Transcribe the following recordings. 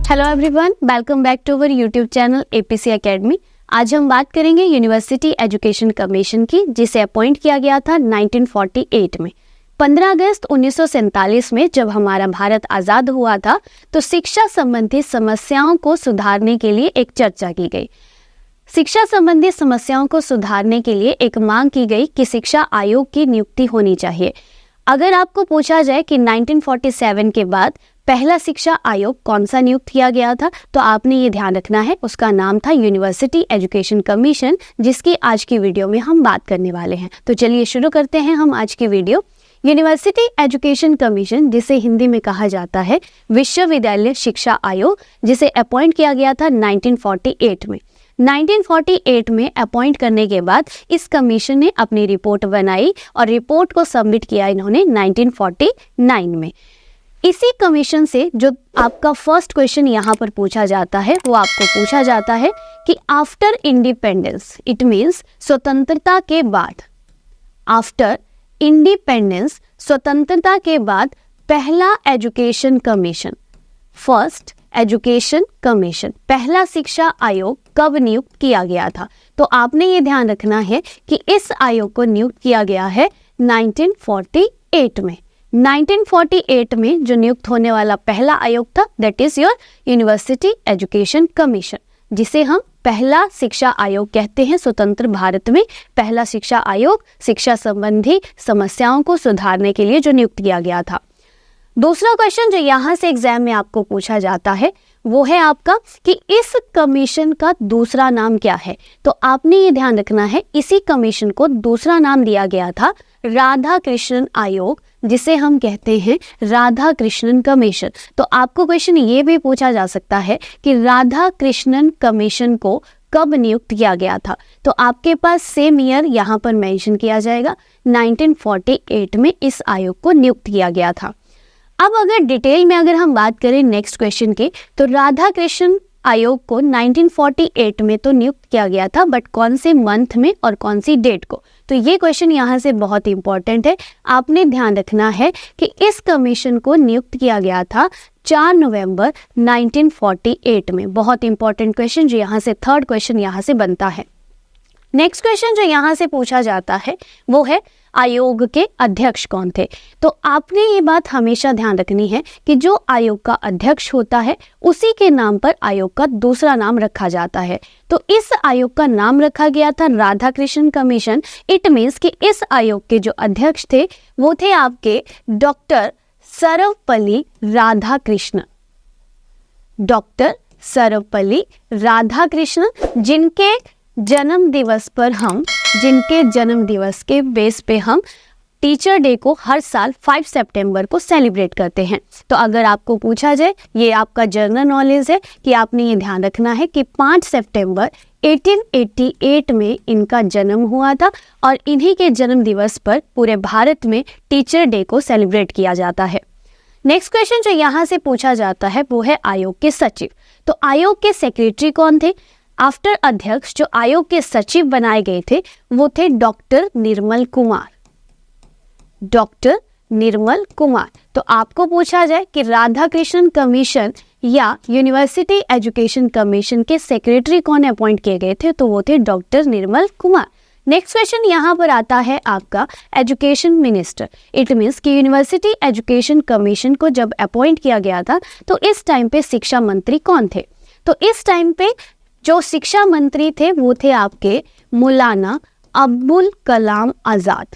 Hello everyone, welcome back to our YouTube channel APC academy. आज हम बात करेंगे यूनिवर्सिटी एजुकेशन कमीशन की, जिसे अपॉइंट किया गया था 1948 में। 15 अगस्त 1947 में जब हमारा भारत आज़ाद हुआ था तो शिक्षा संबंधी समस्याओं को सुधारने के लिए एक चर्चा की गई। शिक्षा संबंधी समस्याओं को सुधारने के लिए एक मांग की गई कि शिक्षा आयोग की नियुक्ति होनी चाहिए। अगर आपको पूछा जाए कि 1947 के बाद पहला शिक्षा आयोग कौन सा नियुक्त किया गया था, तो आपने ये ध्यान रखना है, उसका नाम था यूनिवर्सिटी एजुकेशन कमीशन, जिसकी आज की वीडियो में हम बात करने वाले हैं। तो चलिए शुरू करते हैं हम आज की वीडियो। यूनिवर्सिटी एजुकेशन कमीशन, जिसे हिंदी में कहा जाता है विश्वविद्यालय शिक्षा आयोग, जिसे अपॉइंट किया गया था 1948 में। 1948 में अपॉइंट करने के बाद इस कमीशन ने अपनी रिपोर्ट बनाई और रिपोर्ट को सबमिट किया इन्होंने 1949 में। इसी कमीशन से जो आपका फर्स्ट क्वेश्चन यहाँ पर पूछा जाता है, वो आपको पूछा जाता है कि आफ्टर इंडिपेंडेंस, इट मीन्स स्वतंत्रता के बाद, आफ्टर इंडिपेंडेंस स्वतंत्रता के बाद पहला education commission, first education commission, पहला शिक्षा आयोग कब नियुक्त किया गया था। तो आपने ये ध्यान रखना है कि इस आयोग को नियुक्त किया गया है 1948 में। 1948 में जो नियुक्त होने वाला पहला आयोग था, that is your university education commission, जिसे हम पहला शिक्षा आयोग कहते हैं। स्वतंत्र भारत में पहला शिक्षा आयोग शिक्षा संबंधी समस्याओं को सुधारने के लिए जो नियुक्त किया गया था। दूसरा क्वेश्चन जो यहाँ से एग्जाम में आपको पूछा जाता है वो है आपका कि इस कमीशन का दूसरा नाम क्या है। तो आपने ये ध्यान रखना है, इसी कमीशन को दूसरा नाम दिया गया था राधा कृष्णन आयोग, जिसे हम कहते हैं राधा कृष्णन कमीशन। तो आपको क्वेश्चन ये भी पूछा जा सकता है कि राधा कृष्णन कमीशन को कब नियुक्त किया गया था। तो आपके पास सेम ईयर यहाँ पर मेंशन किया जाएगा, 1948 में इस आयोग को नियुक्त किया गया था। अब अगर डिटेल में अगर हम बात करें नेक्स्ट क्वेश्चन की, तो राधा कृष्णन आयोग को 1948 में तो नियुक्त किया गया था, बट कौन से मंथ में और कौन सी डेट को। तो ये क्वेश्चन यहाँ से बहुत इंपॉर्टेंट है, आपने ध्यान रखना है कि इस कमीशन को नियुक्त किया गया था 4 नवंबर 1948 में। बहुत इंपॉर्टेंट क्वेश्चन जो यहाँ से थर्ड क्वेश्चन यहाँ से बनता है। नेक्स्ट क्वेश्चन जो यहाँ से पूछा जाता है वो है आयोग के अध्यक्ष कौन थे। तो आपने ये बात हमेशा ध्यान रखनी है कि जो आयोग का अध्यक्ष होता है उसी के नाम पर आयोग का दूसरा नाम रखा जाता है। तो इस आयोग का नाम रखा गया था Radha Krishnan commission. It means कि इस आयोग के जो अध्यक्ष थे वो थे आपके डॉक्टर सर्वपल्ली राधाकृष्णन, डॉक्टर सर्वपल्ली राधाकृष्णन, जिनके जन्म दिवस पर हम, जिनके जन्म दिवस के बेस पे हम टीचर डे को हर साल 5 सितंबर को सेलिब्रेट करते हैं। तो अगर आपको पूछा जाए, ये आपका जनरल नॉलेज है कि आपने ये ध्यान रखना है कि 5 सितंबर 1888 में इनका जन्म हुआ था और इन्हीं के जन्म दिवस पर पूरे भारत में टीचर डे को सेलिब्रेट किया जाता है। नेक्स्ट क्वेश्चन जो यहाँ से पूछा जाता है वो है आयोग के सचिव। तो आयोग के सेक्रेटरी कौन थे। आफ्टर अध्यक्ष जो आयोग के सचिव बनाए गए थे वो थे डॉक्टर निर्मल कुमार, डॉक्टर निर्मल कुमार। तो आपको पूछा जाए कि राधा कृष्णन कमीशन या यूनिवर्सिटी एजुकेशन कमीशन के सेक्रेटरी कौन अपॉइंट किए गए थे, तो वो थे doctor Nirmal Kumar. Next question यहाँ पर आता है आपका एजुकेशन मिनिस्टर। इट मीन्स कि यूनिवर्सिटी एजुकेशन कमीशन को जब अपॉइंट किया गया था तो इस टाइम पे शिक्षा मंत्री कौन थे। तो इस टाइम पे जो शिक्षा मंत्री थे वो थे आपके मौलाना अबुल कलाम आज़ाद,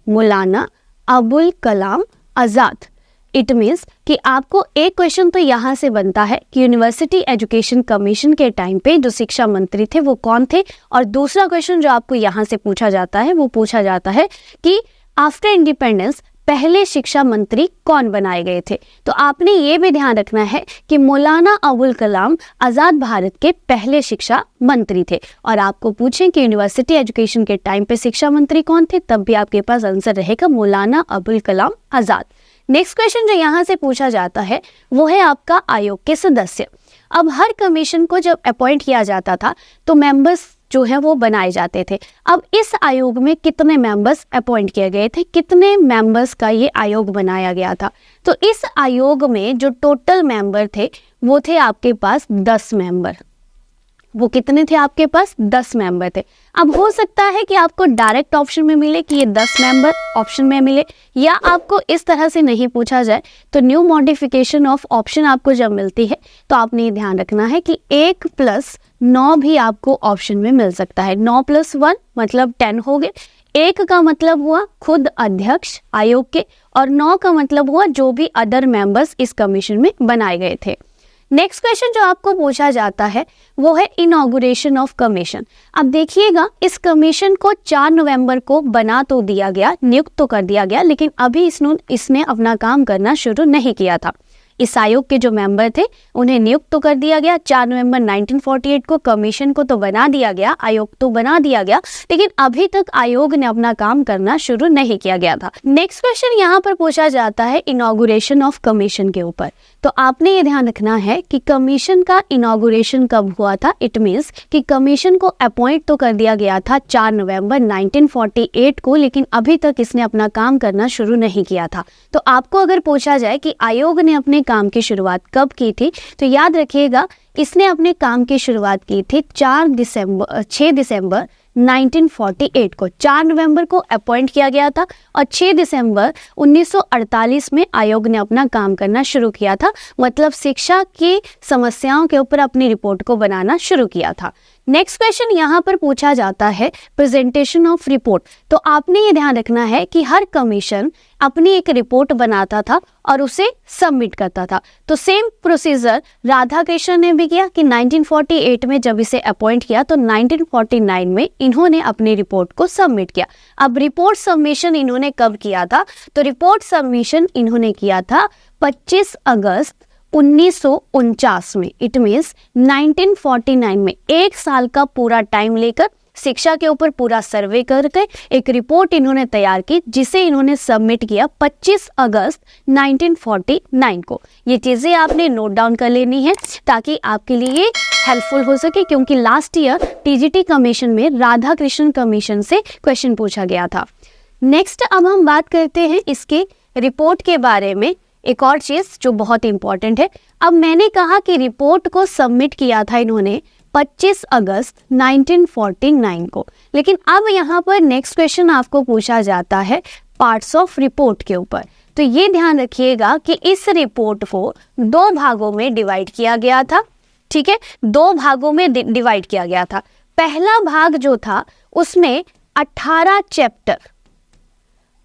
मौलाना अबुल कलाम आज़ाद। इट मीन्स कि आपको एक क्वेश्चन तो यहाँ से बनता है कि यूनिवर्सिटी एजुकेशन कमीशन के टाइम पे जो शिक्षा मंत्री थे वो कौन थे, और दूसरा क्वेश्चन जो आपको यहाँ से पूछा जाता है वो पूछा जाता है कि आफ्टर इंडिपेंडेंस पहले शिक्षा मंत्री कौन बनाए गए थे। तो आपने ये भी ध्यान रखना है कि मौलाना अबुल कलाम आज़ाद भारत के पहले शिक्षा मंत्री थे। और आपको पूछें कि यूनिवर्सिटी एजुकेशन के टाइम पे शिक्षा मंत्री कौन थे, तब भी आपके पास आंसर रहेगा मौलाना अबुल कलाम आज़ाद। नेक्स्ट क्वेश्चन जो यहाँ से पूछा जाता है वो है आपका आयोग के सदस्य। अब हर कमीशन को जब अपॉइंट किया जाता था तो मेंबर्स जो है वो बनाए जाते थे। अब इस आयोग में कितने मेंबर्स अपॉइंट किए गए थे, कितने मेंबर्स का ये आयोग बनाया गया था? तो इस आयोग में जो टोटल मेंबर थे वो थे आपके पास 10 मेंबर। वो कितने थे आपके पास? 10 मेंबर थे। अब हो सकता है कि आपको डायरेक्ट ऑप्शन में मिले कि ये 10 मेंबर ऑप्शन में मिले, या आपको इस तरह से नहीं पूछा जाए। तो न्यू मॉडिफिकेशन ऑफ ऑप्शन आपको जब मिलती है तो आपने ये ध्यान रखना है कि 1 + 9 भी आपको ऑप्शन में मिल सकता है। 9 + 1 मतलब 10 हो गए। 1 का मतलब हुआ खुद अध्यक्ष आयोग के, और 9 का मतलब हुआ जो भी अदर मेंबर्स इस कमीशन में बनाए गए थे। नेक्स्ट क्वेश्चन जो आपको पूछा जाता है वो है इनॉग्रेशन ऑफ कमीशन। अब देखिएगा, इस कमीशन को 4 नवंबर को बना तो दिया गया, नियुक्त तो कर दिया गया, लेकिन अभी इसने अपना काम करना शुरू नहीं किया था। इस आयोग के जो मेंबर थे उन्हें नियुक्त तो कर दिया गया 4 नवंबर 1948 को, कमीशन को तो बना दिया गया, आयोग तो बना दिया गया, लेकिन अभी तक आयोग ने अपना काम करना शुरू नहीं किया गया था। नेक्स्ट क्वेश्चन यहाँ पर पूछा जाता है इनॉग्रेशन ऑफ कमीशन के ऊपर। तो आपने ये ध्यान रखना है कि कमीशन का इनॉग्रेशन कब हुआ था। इट मीन्स कि कमीशन को अपॉइंट तो कर दिया गया था 4 नवंबर 1948 को, लेकिन अभी तक इसने अपना काम करना शुरू नहीं किया था। तो आपको अगर पूछा जाए कि आयोग ने अपने काम की शुरुआत कब की थी, तो याद रखिएगा इसने अपने काम की शुरुआत की थी 6 दिसंबर 1948 को। 4 नवंबर को अपॉइंट किया गया था और 6 दिसंबर 1948 में आयोग ने अपना काम करना शुरू किया था, मतलब शिक्षा की समस्याओं के ऊपर अपनी रिपोर्ट को बनाना शुरू किया था। नेक्स्ट क्वेश्चन यहाँ पर पूछा जाता है प्रेजेंटेशन ऑफ रिपोर्ट। तो आपने ये ध्यान रखना है कि हर कमीशन अपनी एक रिपोर्ट बनाता था और उसे सबमिट करता था। तो सेम प्रोसीजर राधाकृष्णन ने भी किया कि 1948 में जब इसे अपॉइंट किया तो 1949 में इन्होंने अपनी रिपोर्ट को सबमिट किया। अब रिपोर्ट सबमिशन इन्होंने कब किया था? तो रिपोर्ट सबमिशन इन्होंने किया था 25 अगस्त 1949 में। इट मीन्स 1949 में 1 साल का पूरा टाइम लेकर शिक्षा के ऊपर पूरा सर्वे करके एक रिपोर्ट इन्होंने तैयार की, जिसे इन्होंने सबमिट किया 25 अगस्त 1949 को। ये चीज़ें आपने नोट डाउन कर लेनी है ताकि आपके लिए हेल्पफुल हो सके, क्योंकि लास्ट ईयर टीजीटी कमीशन में राधाकृष्णन कमीशन से क्वेश्चन पूछा गया था। नेक्स्ट अब हम बात करते हैं इसके रिपोर्ट के बारे में। एक और चीज़ जो बहुत इंपॉर्टेंट है, अब मैंने कहा कि रिपोर्ट को सबमिट किया था इन्होंने 25 अगस्त 1949 को, लेकिन अब यहाँ पर नेक्स्ट क्वेश्चन आपको पूछा जाता है पार्ट्स ऑफ रिपोर्ट के ऊपर। तो ये ध्यान रखिएगा कि इस रिपोर्ट को 2 भागों में डिवाइड किया गया था। ठीक है, 2 भागों में डिवाइड किया गया था। पहला भाग जो था उसमें 18 चैप्टर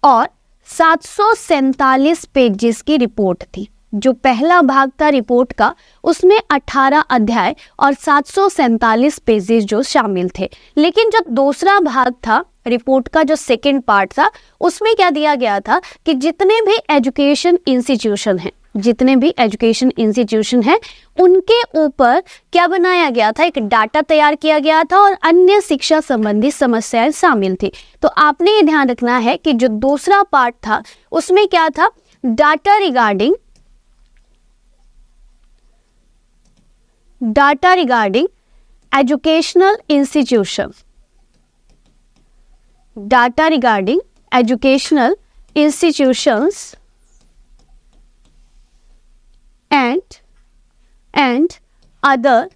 और 747 पेजेस की रिपोर्ट थी। जो पहला भाग था रिपोर्ट का उसमें 18 अध्याय और 747 पेजेस जो शामिल थे। लेकिन जो दूसरा भाग था रिपोर्ट का, जो सेकंड पार्ट था, उसमें क्या दिया गया था कि जितने भी एजुकेशन इंस्टीट्यूशन हैं उनके ऊपर क्या बनाया गया था, एक डाटा तैयार किया गया था और अन्य शिक्षा संबंधी समस्याएं शामिल थी। तो आपने ये ध्यान रखना है कि जो दूसरा पार्ट था उसमें क्या था, data regarding educational institutions, data regarding educational institutions and other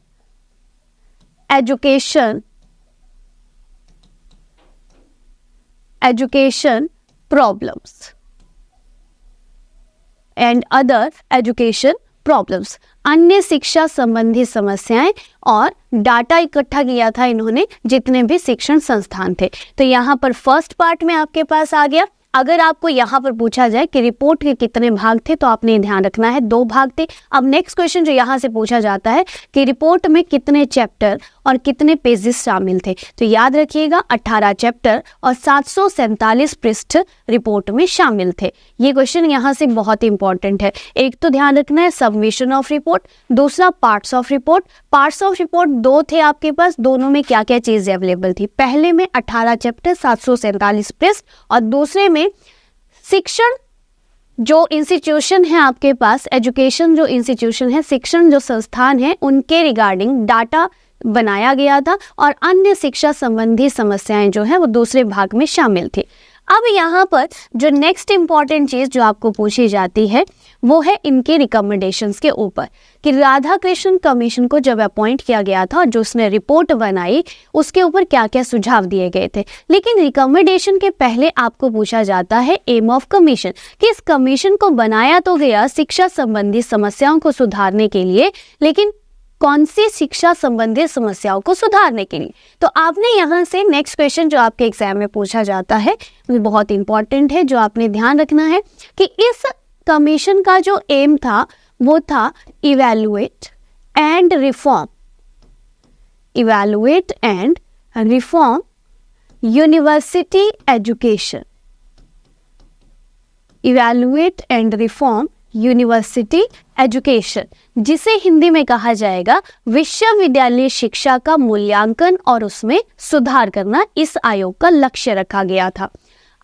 education problems, अन्य शिक्षा संबंधी समस्याएं, और डाटा इकट्ठा किया था इन्होंने जितने भी शिक्षण संस्थान थे। तो यहाँ पर फर्स्ट पार्ट में आपके पास आ गया। अगर आपको यहाँ पर पूछा जाए कि रिपोर्ट के कितने भाग थे तो आपने ध्यान रखना है 2 भाग थे। अब नेक्स्ट क्वेश्चन जो यहाँ से पूछा जाता है कि रिपोर्ट में कितने चैप्टर और कितने पेजेस शामिल थे। तो याद रखिएगा 18 चैप्टर और 747 पृष्ठ रिपोर्ट में शामिल थे। ये क्वेश्चन यहाँ से बहुत इंपॉर्टेंट है। एक तो ध्यान रखना है सबमिशन ऑफ रिपोर्ट, दूसरा parts of report. Parts of report 2 थे आपके पास, दोनों में क्या क्या चीज़ें अवेलेबल थी। पहले में 18 चैप्टर 747 पृष्ठ और दूसरे में शिक्षण जो इंस्टीट्यूशन है आपके पास, एजुकेशन जो इंस्टीट्यूशन है, शिक्षण जो संस्थान है, उनके रिगार्डिंग डाटा बनाया गया था और अन्य शिक्षा संबंधी समस्याएं जो है वो दूसरे भाग में शामिल थी। अब यहाँ पर जो नेक्स्ट इम्पॉर्टेंट चीज़ जो आपको पूछी जाती है वो है इनके रिकमेंडेशंस के ऊपर, कि राधाकृष्णन कमीशन को जब अपॉइंट किया गया था और जो उसने रिपोर्ट बनाई उसके ऊपर क्या क्या सुझाव दिए गए थे। लेकिन रिकमेंडेशन के पहले आपको पूछा जाता है एम ऑफ कमीशन, कि इस कमीशन को बनाया तो गया शिक्षा संबंधी समस्याओं को सुधारने के लिए, लेकिन कौन सी शिक्षा संबंधी समस्याओं को सुधारने के लिए। तो आपने यहाँ से नेक्स्ट क्वेश्चन जो आपके एग्जाम में पूछा जाता है वो बहुत इंपॉर्टेंट है, जो आपने ध्यान रखना है कि इस कमीशन का जो एम था वो था evaluate and reform university education, evaluate and reform university education, जिसे हिंदी में कहा जाएगा विश्वविद्यालय शिक्षा का मूल्यांकन और उसमें सुधार करना, इस आयोग का लक्ष्य रखा गया था।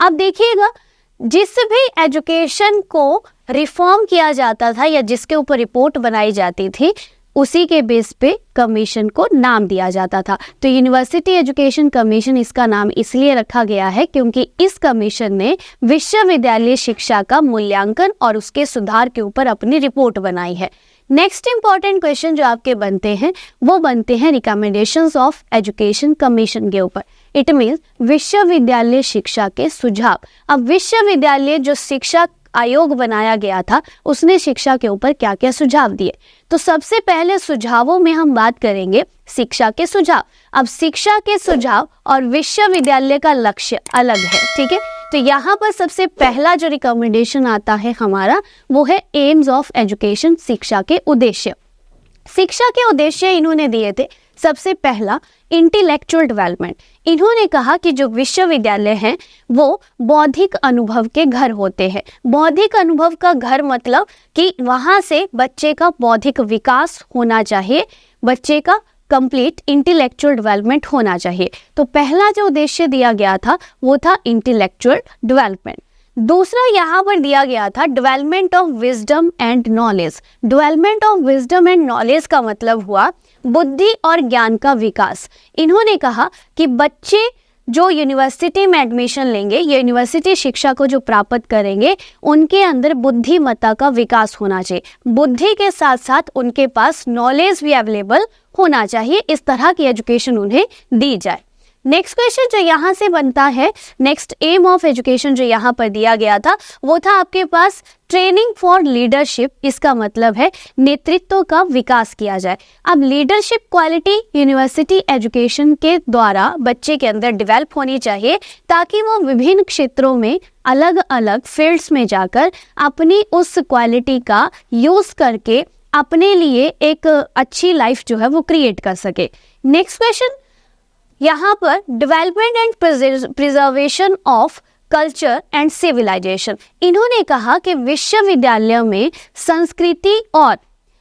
अब देखिएगा, जिस भी एजुकेशन को रिफॉर्म किया जाता था या जिसके ऊपर रिपोर्ट बनाई जाती थी उसी के बेस पे कमीशन को नाम दिया जाता था। तो यूनिवर्सिटी एजुकेशन कमीशन इसका नाम इसलिए रखा गया है क्योंकि इस कमीशन ने विश्वविद्यालय शिक्षा का मूल्यांकन और उसके सुधार के ऊपर अपनी रिपोर्ट बनाई है। नेक्स्ट इंपॉर्टेंट क्वेश्चन जो आपके बनते हैं वो बनते हैं रिकमेंडेशंस ऑफ एजुकेशन कमीशन के ऊपर। इट मीन्स विश्वविद्यालय शिक्षा के सुझाव। अब विश्वविद्यालय जो शिक्षा आयोग बनाया गया था उसने शिक्षा के ऊपर क्या क्या सुझाव दिए। तो सबसे पहले सुझावों में हम बात करेंगे शिक्षा के सुझाव। अब शिक्षा के सुझाव और विश्वविद्यालय का लक्ष्य अलग है, ठीक है। तो यहाँ पर सबसे पहला जो रिकमेंडेशन आता है हमारा वो है एम्स ऑफ एजुकेशन, शिक्षा के उद्देश्य। शिक्षा के उद्देश्य इन्होंने दिए थे, सबसे पहला इंटेलेक्चुअल डेवलपमेंट। इन्होंने कहा कि जो विश्वविद्यालय हैं वो बौद्धिक अनुभव के घर होते हैं। बौद्धिक अनुभव का घर मतलब कि वहाँ से बच्चे का बौद्धिक विकास होना चाहिए, बच्चे का कंप्लीट इंटेलेक्चुअल डेवलपमेंट होना चाहिए। तो पहला जो उद्देश्य दिया गया था वो था इंटेलेक्चुअल डेवलपमेंट। दूसरा यहाँ पर दिया गया था development of wisdom and knowledge. Development of wisdom and knowledge का मतलब हुआ बुद्धि और ज्ञान का विकास। इन्होंने कहा कि बच्चे जो यूनिवर्सिटी में एडमिशन लेंगे, यूनिवर्सिटी शिक्षा को जो प्राप्त करेंगे, उनके अंदर बुद्धिमत्ता का विकास होना चाहिए। बुद्धि के साथ साथ उनके पास नॉलेज भी अवेलेबल होना चाहिए। इस तरह की एजुकेशन उन्हें दी जाए। नेक्स्ट क्वेश्चन जो यहाँ से बनता है, नेक्स्ट एम ऑफ एजुकेशन जो यहाँ पर दिया गया था वो था आपके पास ट्रेनिंग फॉर लीडरशिप। इसका मतलब है नेतृत्व का विकास किया जाए। अब लीडरशिप क्वालिटी यूनिवर्सिटी एजुकेशन के द्वारा बच्चे के अंदर डेवलप होनी चाहिए ताकि वो विभिन्न क्षेत्रों में अलग अलग फील्ड्स में जाकर अपनी उस क्वालिटी का यूज़ करके अपने लिए एक अच्छी लाइफ जो है वो क्रिएट कर सके। नेक्स्ट क्वेश्चन यहाँ पर development and preservation of culture and civilisation. इन्होंने कहा कि विश्वविद्यालय में संस्कृति और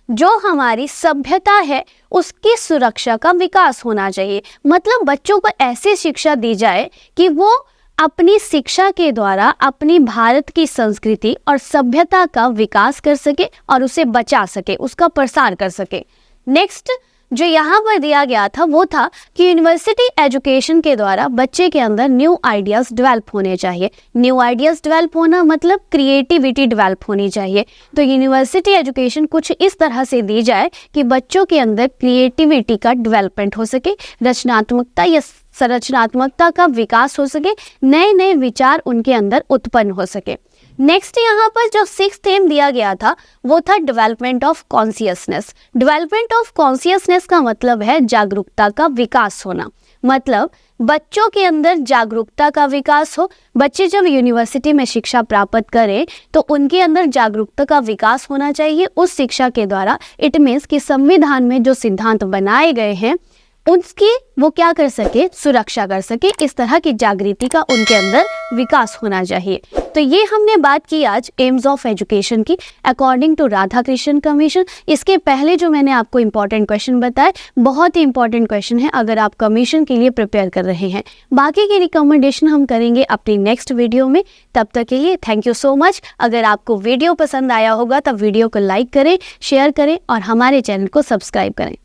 जो हमारी सभ्यता है उसकी सुरक्षा का विकास होना चाहिए। मतलब बच्चों को ऐसी शिक्षा दी जाए कि वो अपनी शिक्षा के द्वारा अपनी भारत की संस्कृति और सभ्यता का विकास कर सके और उसे बचा सके, उसका प्रसार कर सके। नेक्स्ट जो यहाँ पर दिया गया था वो था कि यूनिवर्सिटी एजुकेशन के द्वारा बच्चे के अंदर न्यू आइडियाज़ डेवलप होने चाहिए। न्यू आइडियाज़ डेवलप होना मतलब क्रिएटिविटी डेवलप होनी चाहिए। तो यूनिवर्सिटी एजुकेशन कुछ इस तरह से दी जाए कि बच्चों के अंदर क्रिएटिविटी का डेवलपमेंट हो सके, रचनात्मकता या संरचनात्मकता का विकास हो सके, नए नए विचार उनके अंदर उत्पन्न हो सके। नेक्स्ट यहाँ पर जो सिक्स्थ थीम दिया गया था वो था development of consciousness. Development of consciousness का मतलब है जागरूकता का विकास होना। मतलब बच्चों के अंदर जागरूकता का विकास हो। बच्चे जब यूनिवर्सिटी में शिक्षा प्राप्त करें तो उनके अंदर जागरूकता का विकास होना चाहिए उस शिक्षा के द्वारा। इट मीन्स कि संविधान में जो सिद्धांत बनाए गए हैं उसकी वो क्या कर सके, सुरक्षा कर सके। इस तरह की जागृति का उनके अंदर विकास होना चाहिए। तो ये हमने बात की आज एम्स ऑफ एजुकेशन की अकॉर्डिंग टू राधाकृष्णन कमीशन। इसके पहले जो मैंने आपको इंपॉर्टेंट क्वेश्चन बताए, बहुत ही इंपॉर्टेंट क्वेश्चन है अगर आप कमीशन के लिए प्रिपेयर कर रहे हैं। बाकी की रिकमेंडेशन हम करेंगे अपनी नेक्स्ट वीडियो में। तब तक के लिए थैंक यू सो मच। अगर आपको वीडियो पसंद आया होगा तब वीडियो को लाइक करें, शेयर करें और हमारे चैनल को सब्सक्राइब करें।